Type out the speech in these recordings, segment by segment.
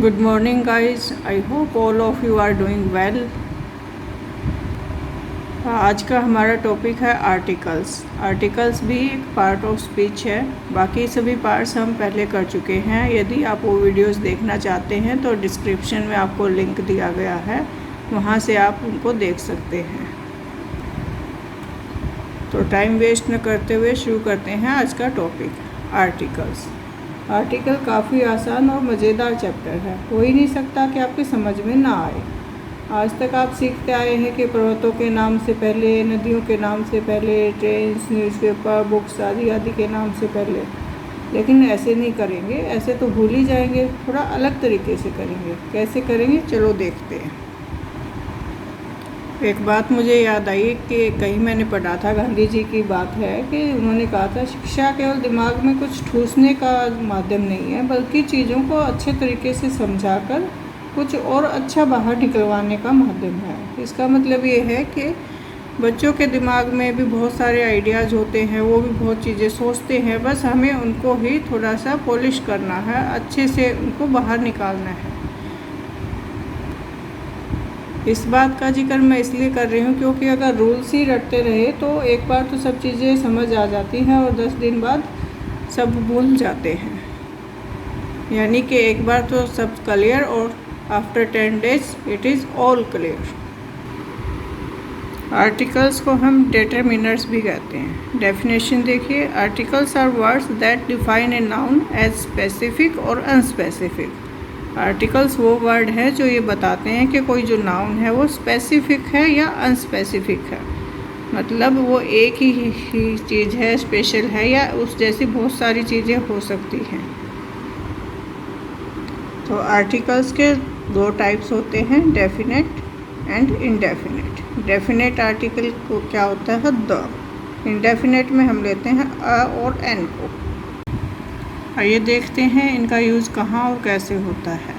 Good morning guys, I hope all of you are doing well। आज का हमारा topic है आर्टिकल्स। आर्टिकल्स भी एक पार्ट ऑफ स्पीच है। बाकी सभी पार्ट्स हम पहले कर चुके हैं। यदि आप वो वीडियोस देखना चाहते हैं तो डिस्क्रिप्शन में आपको लिंक दिया गया है, वहाँ से आप उनको देख सकते हैं। तो टाइम वेस्ट न करते हुए शुरू करते हैं आज का टॉपिक आर्टिकल्स। आर्टिकल काफ़ी आसान और मज़ेदार चैप्टर है। हो ही नहीं सकता कि आपके समझ में ना आए। आज तक आप सीखते आए हैं कि पर्वतों के नाम से पहले, नदियों के नाम से पहले, ट्रेन्स, न्यूज़पेपर, बुक्स आदि आदि के नाम से पहले, लेकिन ऐसे नहीं करेंगे। ऐसे तो भूल ही जाएंगे। थोड़ा अलग तरीके से करेंगे। कैसे करेंगे चलो देखते हैं। एक बात मुझे याद आई कि कहीं मैंने पढ़ा था, गांधी जी की बात है कि उन्होंने कहा था शिक्षा केवल दिमाग में कुछ ठूसने का माध्यम नहीं है, बल्कि चीज़ों को अच्छे तरीके से समझाकर कुछ और अच्छा बाहर निकलवाने का माध्यम है। इसका मतलब ये है कि बच्चों के दिमाग में भी बहुत सारे आइडियाज़ होते हैं, वो भी बहुत चीज़ें सोचते हैं, बस हमें उनको ही थोड़ा सा पॉलिश करना है, अच्छे से उनको बाहर निकालना है। इस बात का जिक्र मैं इसलिए कर रही हूँ क्योंकि अगर रूल्स ही रटते रहे तो एक बार तो सब चीज़ें समझ आ जाती हैं और 10 दिन बाद सब भूल जाते हैं। यानी कि एक बार तो सब क्लियर और after 10 days it is all clear. Articles को हम डिटरमिनर्स भी कहते हैं। डेफिनेशन देखिए, articles are words that define a noun as specific और अनस्पेसिफिक। आर्टिकल्स वो वर्ड हैं जो ये बताते हैं कि कोई जो नाउन है वो स्पेसिफिक है या अनस्पेसिफिक है। मतलब वो एक ही चीज़ है, स्पेशल है, या उस जैसी बहुत सारी चीज़ें हो सकती हैं। तो आर्टिकल्स के दो टाइप्स होते हैं, definite and indefinite. Definite article को क्या होता है, द। इनडेफिनेट में हम लेते हैं अ और एन को। आइए देखते हैं इनका यूज़ कहाँ और कैसे होता है।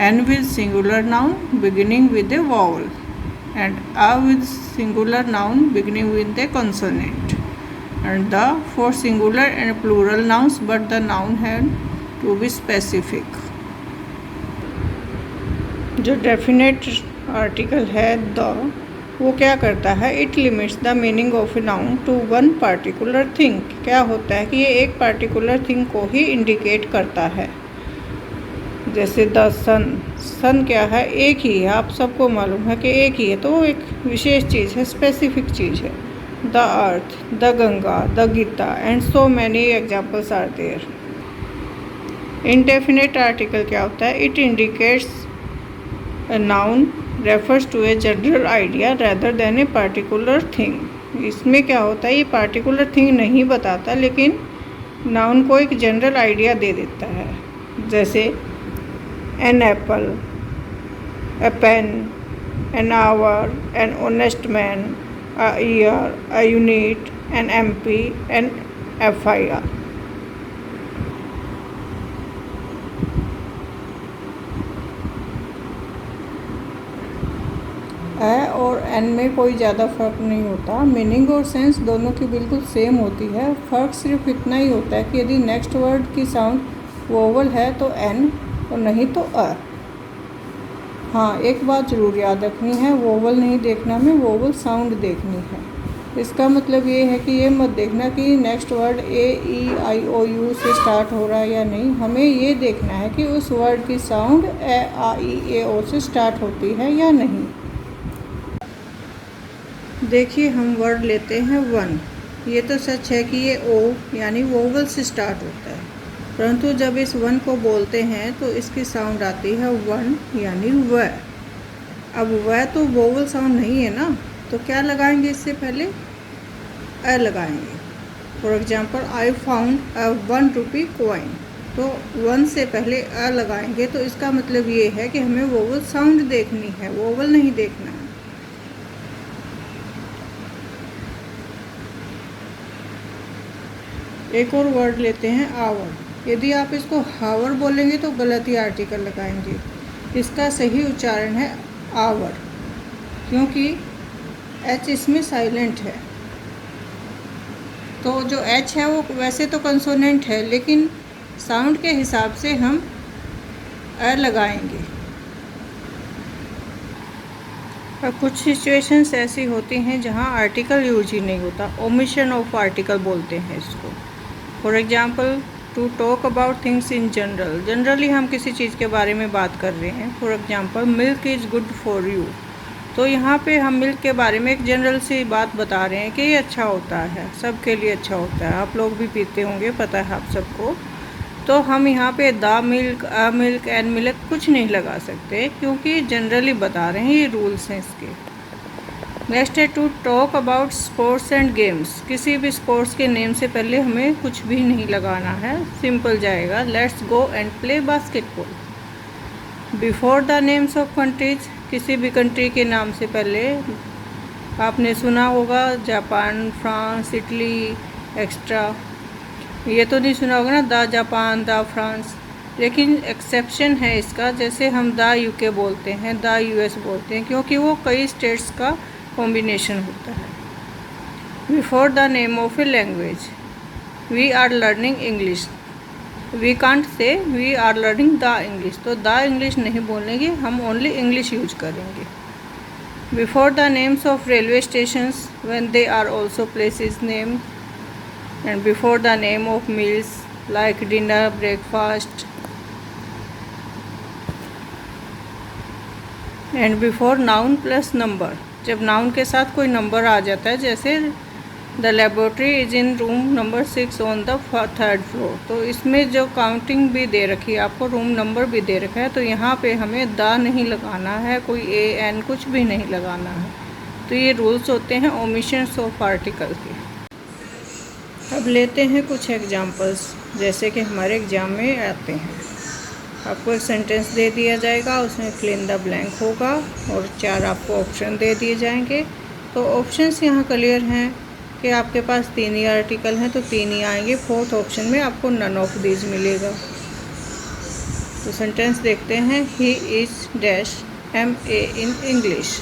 An with singular noun beginning with a vowel and a with singular noun beginning with a consonant and the for singular and plural nouns but the noun have to be specific. जो definite article है the, वो क्या करता है, it limits the meaning of a noun to one particular thing. क्या होता है कि ये एक पार्टिकुलर थिंग को ही इंडिकेट करता है। जैसे द सन, सन क्या है, एक ही है, आप सबको मालूम है कि एक ही है, तो वो एक विशेष चीज़ है, स्पेसिफिक चीज़ है। The earth, the Ganga, the Gita and so many examples are there. Indefinite article क्या होता है, it indicates a noun refers to a general idea rather than a particular thing। इसमें क्या होता है, ये particular thing नहीं बताता, लेकिन noun को एक जनरल आइडिया दे देता है। जैसे an apple, a pen, an hour, an honest man, a year, a unit, an MP, an FIR। ए और एन में कोई ज़्यादा फ़र्क नहीं होता। मीनिंग और सेंस दोनों की बिल्कुल सेम होती है। फ़र्क सिर्फ इतना ही होता है कि यदि नेक्स्ट वर्ड की साउंड वोवल है तो एन और नहीं तो अ। हाँ, एक बात ज़रूर याद रखनी है, वोवल नहीं देखना, में वोवल साउंड देखनी है। इसका मतलब ये है कि ये मत देखना कि next word A E I O U से स्टार्ट हो रहा है या नहीं। हमें ये देखना है कि उस वर्ड की साउंड ए आ ई ए ओ से स्टार्ट होती है या नहीं। देखिए, हम वर्ड लेते हैं वन। ये तो सच है कि ये ओ यानी वोवल से स्टार्ट होता है, परंतु जब इस वन को बोलते हैं तो इसकी साउंड आती है वन यानी व। अब व तो वोवल साउंड नहीं है ना, तो क्या लगाएंगे, इससे पहले अ लगाएंगे। For example, I found a 1 rupee coin, तो वन से पहले अ लगाएंगे, तो इसका मतलब ये है कि हमें वोवल साउंड देखनी है, वोवल नहीं देखना है। एक और वर्ड लेते हैं आवर। यदि आप इसको हावर बोलेंगे तो गलत ही आर्टिकल लगाएंगे। इसका सही उच्चारण है आवर, क्योंकि एच इसमें साइलेंट है। तो जो एच है वो वैसे तो कंसोनेंट है, लेकिन साउंड के हिसाब से हम अ लगाएंगे। और कुछ सिचुएशंस ऐसी होती हैं जहाँ आर्टिकल यूज ही नहीं होता, ओमिशन ऑफ आर्टिकल बोलते हैं इसको। For example, to talk about things in general, generally हम किसी चीज़ के बारे में बात कर रहे हैं। For example, milk is good for you, तो यहाँ पे हम मिल्क के बारे में एक जनरल सी बात बता रहे हैं कि ये अच्छा होता है, सबके लिए अच्छा होता है, आप लोग भी पीते होंगे, पता है आप सबको। तो हम यहाँ पे the milk, a milk, and milk कुछ नहीं लगा सकते क्योंकि जनरली बता रहे हैं, ये रूल्स हैं इसके। नेक्स्ट है to talk about sports and games, किसी भी स्पोर्ट्स के नेम से पहले हमें कुछ भी नहीं लगाना है, सिंपल जाएगा। Let's go and play basketball. Before the names of countries, किसी भी कंट्री के नाम से पहले आपने सुना होगा जापान, फ्रांस, इटली एक्स्ट्रा, ये तो नहीं सुना होगा ना द जापान, द फ्रांस। लेकिन एक्सेप्शन है इसका, जैसे हम द यूके बोलते हैं, द यूएस बोलते हैं, क्योंकि वो कई स्टेट्स का कॉम्बिनेशन होता है। Before the name of a language, we are learning English, we can't say we are learning the English, तो द इंग्लिश नहीं बोलेंगे, हम ओनली इंग्लिश यूज करेंगे। Before the names of railway stations, when they are also places name, and before the name of meals like dinner, breakfast, and before noun plus number, जब noun के साथ कोई number आ जाता है, जैसे the laboratory is in room number 6 on the 3rd floor, तो इसमें जो काउंटिंग भी दे रखी है आपको, रूम नंबर भी दे रखा है, तो यहाँ पे हमें द नहीं लगाना है, कोई ए एन कुछ भी नहीं लगाना है। तो ये रूल्स होते हैं ओमिशंस ऑफ आर्टिकल के। अब लेते हैं कुछ एग्जांपल्स, जैसे कि हमारे एग्ज़ाम में आते हैं। आपको एक सेंटेंस दे दिया जाएगा, उसमें फिल इन द ब्लैंक होगा और 4 आपको ऑप्शन दे दिए जाएंगे। तो ऑप्शंस यहाँ क्लियर हैं कि आपके पास 3 ही आर्टिकल हैं, तो 3 ही आएंगे। 4th ऑप्शन में आपको नन ऑफ दीज मिलेगा। तो सेंटेंस देखते हैं, he is dash MA in English.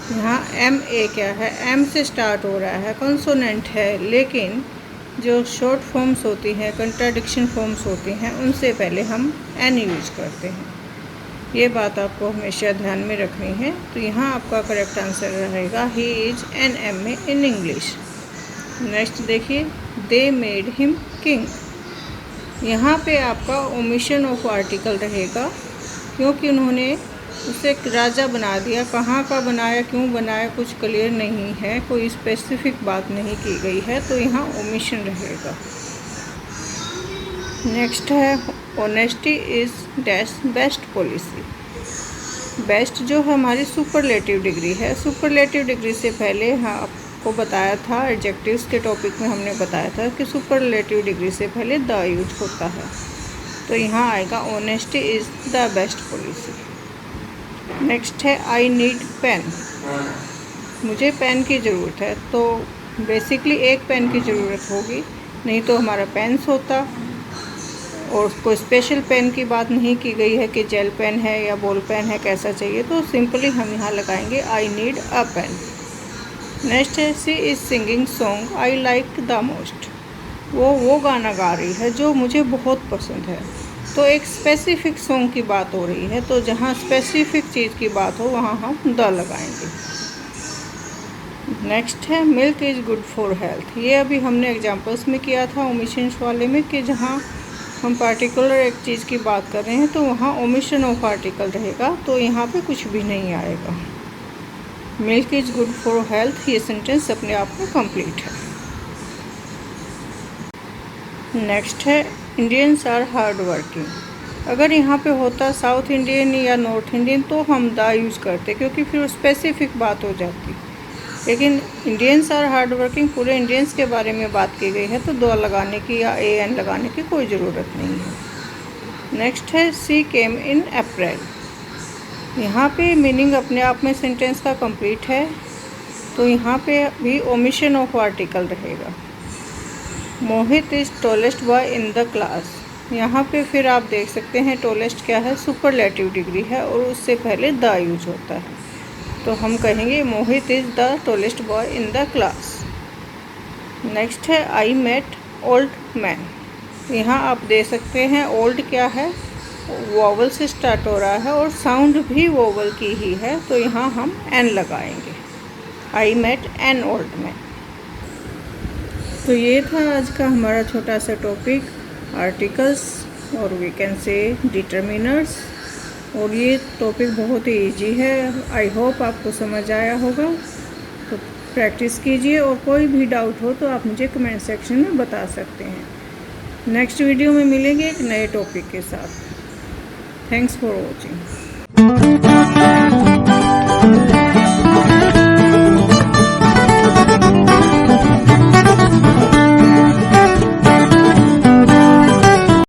यहाँ MA क्या है, M से स्टार्ट हो रहा है, कॉन्सोनेंट है, लेकिन जो शॉर्ट फॉर्म्स होती हैं, कंट्राडिक्शन फॉर्म्स होती हैं, उनसे पहले हम N यूज करते हैं। ये बात आपको हमेशा ध्यान में रखनी है। तो यहाँ आपका करेक्ट आंसर रहेगा he is an MA in English. Next देखिए, दे मेड हिम किंग। यहाँ पे आपका ओमिशन ऑफ आर्टिकल रहेगा, क्योंकि उन्होंने उसे राजा बना दिया। कहाँ का बनाया, क्यों बनाया, कुछ क्लियर नहीं है, कोई स्पेसिफिक बात नहीं की गई है, तो यहाँ ओमिशन रहेगा। नेक्स्ट है, honesty is dash best policy. Best जो हमारी सुपरलेटिव डिग्री है, सुपरलेटिव डिग्री से पहले हाँ आपको बताया था, एडजेक्टिव्स के टॉपिक में हमने बताया था कि सुपरलेटिव डिग्री से पहले द यूज होता है। तो यहाँ आएगा honesty is the best policy. Next है, आई नीड पेन। मुझे पेन की ज़रूरत है, तो बेसिकली एक पेन की ज़रूरत होगी, नहीं तो हमारा पेन्स होता। और कोई स्पेशल पेन की बात नहीं की गई है कि जेल पेन है या बॉल पेन है, कैसा चाहिए, तो सिंपली हम यहाँ लगाएंगे I need a pen. Next है, she is singing song I like the most. वो गाना गा रही है जो मुझे बहुत पसंद है, तो एक स्पेसिफिक सॉन्ग की बात हो रही है, तो जहाँ स्पेसिफिक चीज़ की बात हो वहाँ हम द लगाएंगे। नेक्स्ट है, milk is good for health. ये अभी हमने एग्जांपल्स में किया था ओमिशंस वाले में, कि जहाँ हम पार्टिकुलर एक चीज़ की बात कर रहे हैं तो वहाँ ओमिशन ऑफ आर्टिकल रहेगा, तो यहाँ पे कुछ भी नहीं आएगा। Milk is good for health, ये सेंटेंस अपने आप में कंप्लीट है। नेक्स्ट है, इंडियंस आर हार्ड वर्किंग। अगर यहाँ पे होता साउथ इंडियन या नॉर्थ इंडियन तो हम द यूज़ करते, क्योंकि फिर स्पेसिफिक बात हो जाती। लेकिन इंडियंस आर हार्ड वर्किंग, पूरे इंडियंस के बारे में बात की गई है, तो द लगाने की या AN लगाने की कोई ज़रूरत नहीं है। नेक्स्ट है, सी केम इन अप्रैल। यहाँ पे मीनिंग अपने आप में सेंटेंस का कंप्लीट है, तो यहाँ पे भी ओमिशन ऑफ आर्टिकल रहेगा। Mohit is tallest boy in the class. यहाँ पे फिर आप देख सकते हैं टॉलेस्ट क्या है, सुपरलेटिव डिग्री है, और उससे पहले द यूज होता है, तो हम कहेंगे Mohit is the tallest boy in the class. Next है, आई मेट ओल्ड मैन। यहाँ आप दे सकते हैं ओल्ड क्या है, वोवल से स्टार्ट हो रहा है और साउंड भी वोवल की ही है, तो यहाँ हम एन लगाएंगे। I met an old man. तो ये था आज का हमारा छोटा सा टॉपिक, आर्टिकल्स और वी कैन से डिटर्मिनर्स। और ये टॉपिक बहुत ही ईजी है। आई होप आपको समझ आया होगा। तो प्रैक्टिस कीजिए और कोई भी डाउट हो तो आप मुझे कमेंट सेक्शन में बता सकते हैं। नेक्स्ट वीडियो में मिलेंगे एक नए टॉपिक के साथ। Thanks for watching.